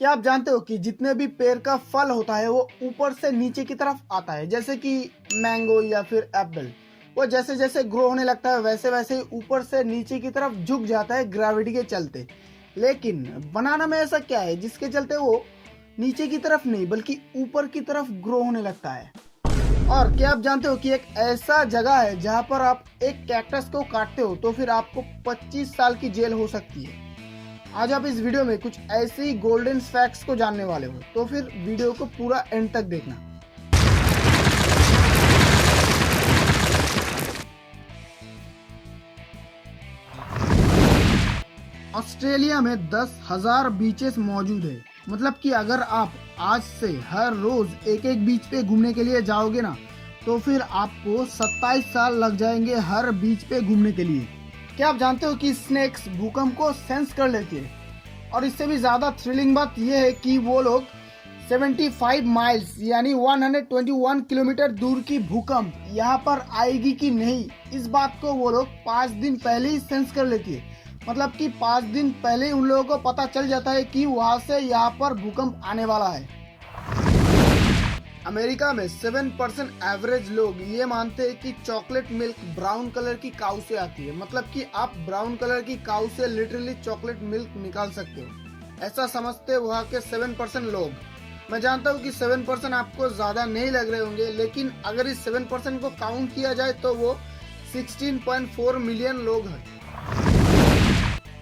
क्या आप जानते हो कि जितने भी पेड़ का फल होता है वो ऊपर से नीचे की तरफ आता है, जैसे कि मैंगो या फिर एप्पल। वो जैसे जैसे ग्रो होने लगता है वैसे वैसे ही ऊपर से नीचे की तरफ झुक जाता है ग्रेविटी के चलते। लेकिन बनाना में ऐसा क्या है जिसके चलते वो नीचे की तरफ नहीं बल्कि ऊपर की तरफ ग्रो होने लगता है? और क्या आप जानते हो कि एक ऐसा जगह है जहां पर आप एक कैक्टस को काटते हो तो फिर आपको 25 साल की जेल हो सकती है। आज आप इस वीडियो में कुछ ऐसे ही गोल्डन फैक्ट्स को जानने वाले हो, तो फिर वीडियो को पूरा एंड तक देखना। ऑस्ट्रेलिया में 10,000 बीचेस मौजूद है। मतलब कि अगर आप आज से हर रोज एक एक बीच पे घूमने के लिए जाओगे ना, तो फिर आपको 27 साल लग जाएंगे हर बीच पे घूमने के लिए। क्या आप जानते हो कि स्नेक्स भूकंप को सेंस कर लेती है? और इससे भी ज्यादा थ्रिलिंग बात यह है कि वो लोग 75 माइल्स यानी 121 किलोमीटर दूर की भूकंप यहाँ पर आएगी कि नहीं, इस बात को वो लोग 5 दिन पहले ही सेंस कर लेती है। मतलब कि 5 दिन पहले उन लोगों को पता चल जाता है कि वहां से यहाँ पर भूकंप आने वाला है। अमेरिका में 7% एवरेज लोग ये मानते हैं कि चॉकलेट मिल्क ब्राउन कलर की काऊ से आती है। मतलब कि आप ब्राउन कलर की काऊ से लिटरली चॉकलेट मिल्क निकाल सकते हो, ऐसा समझते हैं वहाँ के 7% लोग। मैं जानता हूँ कि 7% आपको ज्यादा नहीं लग रहे होंगे, लेकिन अगर इस 7% को काउंट किया जाए तो वो 16.4 मिलियन लोग हैं।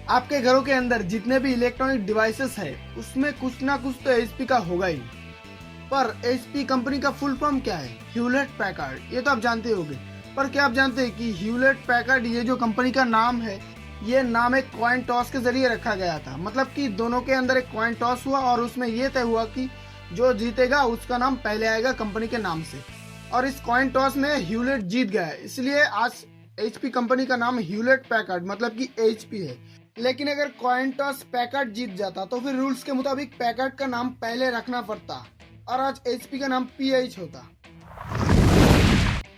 आपके घरों के अंदर जितने भी इलेक्ट्रॉनिक डिवाइसेस है उसमें कुछ ना कुछ तो एचपी का होगा ही। पर एचपी कंपनी का फुल फॉर्म क्या है? Hewlett Packard. ये तो आप जानते होंगे। पर क्या आप जानते हैं कि ह्यूलेट पैकर्ड ये जो कंपनी का नाम है, ये नाम एक कॉइन टॉस के जरिए रखा गया था। मतलब कि दोनों के अंदर एक कॉइन टॉस हुआ और उसमें ये तय हुआ कि जो जीतेगा उसका नाम पहले आएगा कंपनी के नाम से। और इस कॉइन टॉस में ह्यूलेट जीत गया है, इसलिए आज एचपी कंपनी का नाम ह्यूलेट पैकर्ड मतलब कि एचपी है। लेकिन अगर कॉइन टॉस पैकर्ड जीत जाता तो फिर रूल्स के मुताबिक पैकर्ड का नाम पहले रखना पड़ता और आज एचपी का नाम पीएच होता।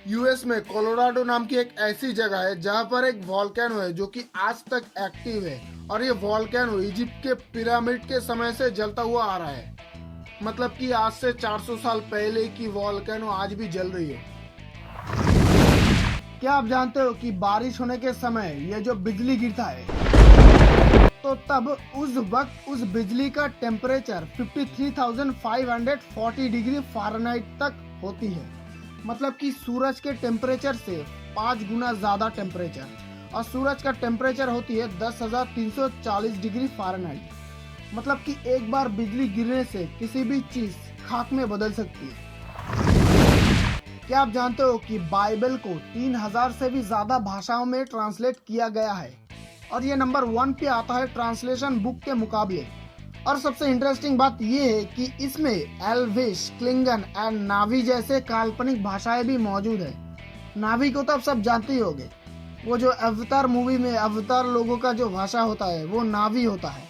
यूएस में कोलोराडो नाम की एक ऐसी जगह है जहां पर एक वॉल्केनो है जो कि आज तक एक्टिव है। और ये वॉल्केनो इजिप्ट के पिरामिड के समय से जलता हुआ आ रहा है। मतलब कि आज से 400 साल पहले की वॉल्केनो आज भी जल रही है। क्या आप जानते हो कि बारिश होने के समय ये जो बिजली गिरता है तो तब उस वक्त उस बिजली का टेम्परेचर 53,540 डिग्री फ़ारेनहाइट तक होती है। मतलब कि सूरज के टेम्परेचर से 5 गुना ज्यादा टेम्परेचर, और सूरज का टेम्परेचर होती है 10,340 डिग्री फ़ारेनहाइट। मतलब कि एक बार बिजली गिरने से किसी भी चीज खाक में बदल सकती है। क्या आप जानते हो कि बाइबल को 3000 से भी ज्यादा भाषाओं में ट्रांसलेट किया गया है और ये नंबर 1 पे आता है ट्रांसलेशन बुक के मुकाबले। और सबसे इंटरेस्टिंग बात ये है कि इसमें एल्विश, क्लिंगन एंड नावी जैसे काल्पनिक भाषाएं भी मौजूद है। नावी को तो आप सब जानते ही होंगे, वो जो अवतार मूवी में अवतार लोगों का जो भाषा होता है वो नावी होता है।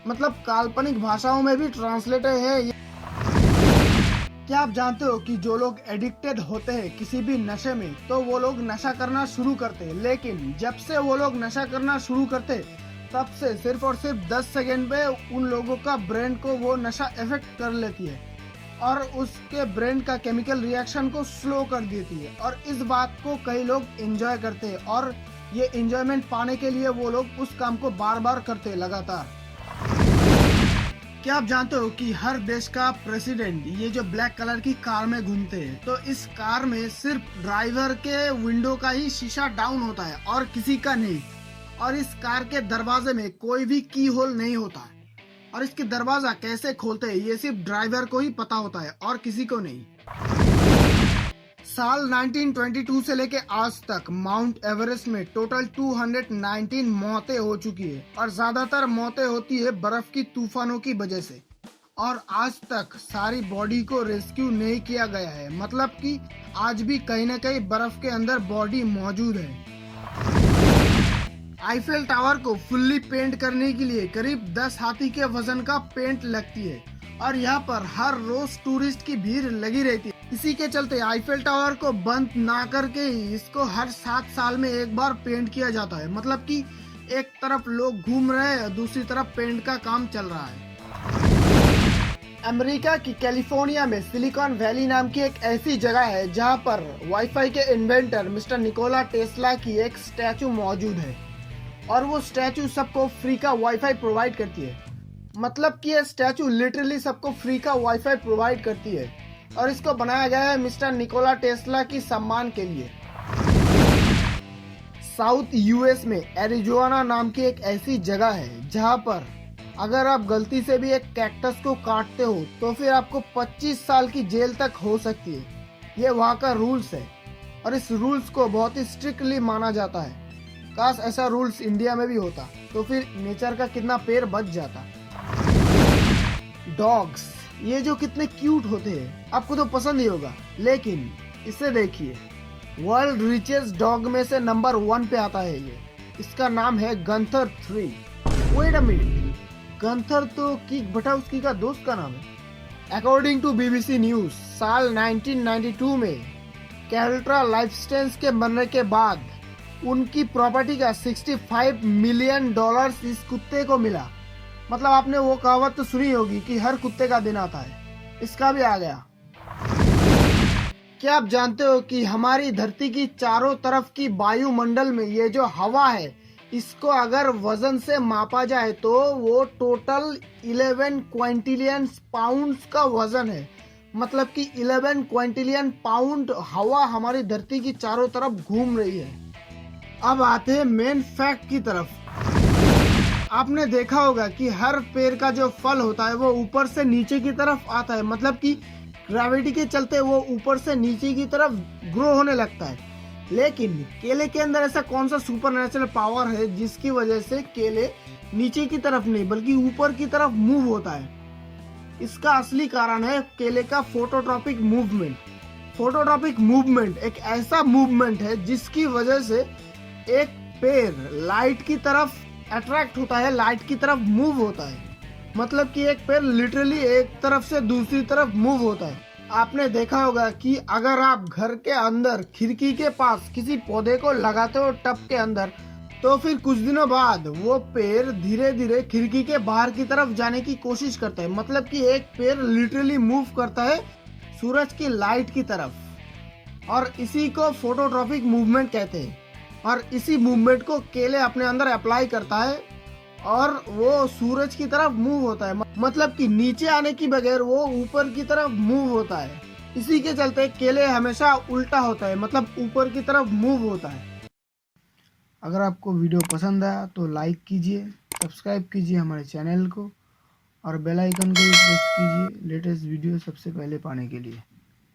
मतलब काल्पनिक भाषाओं में भी ट्रांसलेटर है। क्या आप जानते हो कि जो लोग एडिक्टेड होते हैं किसी भी नशे में तो वो लोग नशा करना शुरू करते हैं, लेकिन जब से वो लोग नशा करना शुरू करते तब से सिर्फ और सिर्फ 10 सेकेंड पे उन लोगों का ब्रेन को वो नशा इफेक्ट कर लेती है और उसके ब्रेन का केमिकल रिएक्शन को स्लो कर देती है। और इस बात को कई लोग एंजॉय करते हैं और ये एंजॉयमेंट पाने के लिए वो लोग उस काम को बार बार करते हैं लगातार। क्या आप जानते हो कि हर देश का प्रेसिडेंट ये जो ब्लैक कलर की कार में घूमते हैं, तो इस कार में सिर्फ ड्राइवर के विंडो का ही शीशा डाउन होता है और किसी का नहीं। और इस कार के दरवाजे में कोई भी की होल नहीं होता है और इसके दरवाजा कैसे खोलते हैं ये सिर्फ ड्राइवर को ही पता होता है और किसी को नहीं। साल 1922 से लेके आज तक माउंट एवरेस्ट में टोटल 219 मौतें हो चुकी है और ज्यादातर मौतें होती है बर्फ की तूफानों की वजह से। और आज तक सारी बॉडी को रेस्क्यू नहीं किया गया है। मतलब कि आज भी कहीं न कहीं बर्फ के अंदर बॉडी मौजूद है। आईफेल टावर को फुल्ली पेंट करने के लिए करीब 10 हाथी के वजन का पेंट लगती है और यहाँ पर हर रोज टूरिस्ट की भीड़ लगी रहती है। इसी के चलते आईफेल टावर को बंद ना करके ही इसको हर 7 साल में एक बार पेंट किया जाता है। मतलब कि एक तरफ लोग घूम रहे हैं, दूसरी तरफ पेंट का काम चल रहा है। अमेरिका की कैलिफोर्निया में सिलिकॉन वैली नाम की एक ऐसी जगह है जहां पर वाईफाई के इन्वेंटर मिस्टर निकोला टेस्ला की एक स्टैचू मौजूद है और वो स्टैचू सबको फ्री का वाईफाई प्रोवाइड करती है। मतलब कि ये स्टैचू लिटरली सबको फ्री का वाईफाई प्रोवाइड करती है और इसको बनाया गया है मिस्टर निकोला टेस्ला की सम्मान के लिए। साउथ यूएस में एरिजोना नाम की एक ऐसी जगह है जहां पर अगर आप गलती से भी एक कैक्टस को काटते हो तो फिर आपको 25 साल की जेल तक हो सकती है। ये वहाँ का रूल्स है और इस रूल्स को बहुत ही स्ट्रिक्टली माना जाता है। काश ऐसा रूल्स इंडिया में भी होता तो फिर नेचर का कितना पेड़ बच जाता। डॉग्स, ये जो कितने क्यूट होते हैं, आपको तो पसंद ही होगा, लेकिन इसे देखिए, वर्ल्ड रिचेस्ट डॉग में से नंबर 1 पे आता है ये। इसका नाम है Gunther 3। Wait a minute, Gunther तो किक बटाउस्की का दोस्त का नाम है। अकॉर्डिंग टू बीबीसी न्यूज, साल 1992 में कैल्ट्रा लाइफस्टेंस के मरने के बाद उनकी प्रॉपर्टी का $65 मिलियन इस कुत्ते को मिला। मतलब आपने वो कहावत तो सुनी होगी कि हर कुत्ते का दिन आता है, इसका भी आ गया। क्या आप जानते हो कि हमारी धरती की चारों तरफ की वायुमंडल में ये जो हवा है, इसको अगर वजन से मापा जाए तो वो टोटल 11 क्विंटिलियन पाउंड्स का वजन है। मतलब कि 11 क्विंटिलियन पाउंड हवा हमारी धरती की चारों तरफ घूम रही है। अब आते हैं मेन फैक्ट की तरफ। आपने देखा होगा कि हर पेड़ का जो फल होता है वो ऊपर से नीचे की तरफ आता है। मतलब कि ग्रेविटी के चलते वो ऊपर से नीचे की तरफ ग्रो होने लगता है। लेकिन केले के अंदर ऐसा कौन सा सुपरनेचुरल पावर है जिसकी वजह से केले नीचे की तरफ नहीं बल्कि ऊपर की तरफ मूव होता है? इसका असली कारण है केले का फोटोट्रॉपिक मूवमेंट। फोटोट्रॉपिक मूवमेंट एक ऐसा मूवमेंट है जिसकी वजह से एक पेड़ लाइट की तरफ अट्रैक्ट होता है, लाइट की तरफ मूव होता है। मतलब कि एक पेड़ लिटरली एक तरफ से दूसरी तरफ मूव होता है। आपने देखा होगा कि अगर आप घर के अंदर खिड़की के पास किसी पौधे को लगाते हो टब के अंदर, तो फिर कुछ दिनों बाद वो पेड़ धीरे धीरे खिड़की के बाहर की तरफ जाने की कोशिश करता है। मतलब कि एक पेड़ लिटरली मूव करता है सूरज की लाइट की तरफ, और इसी को फोटोट्रॉपिक मूवमेंट कहते हैं। और इसी मूवमेंट को केले अपने अंदर अप्लाई करता है और वो सूरज की तरफ मूव होता है। मतलब कि नीचे आने की बगैर वो ऊपर की तरफ मूव होता है। इसी के चलते केले हमेशा उल्टा होता है, मतलब ऊपर की तरफ मूव होता है। अगर आपको वीडियो पसंद आया तो लाइक कीजिए, सब्सक्राइब कीजिए हमारे चैनल को और बेल आइकन को भी प्रेस कीजिए लेटेस्ट वीडियो सबसे पहले पाने के लिए।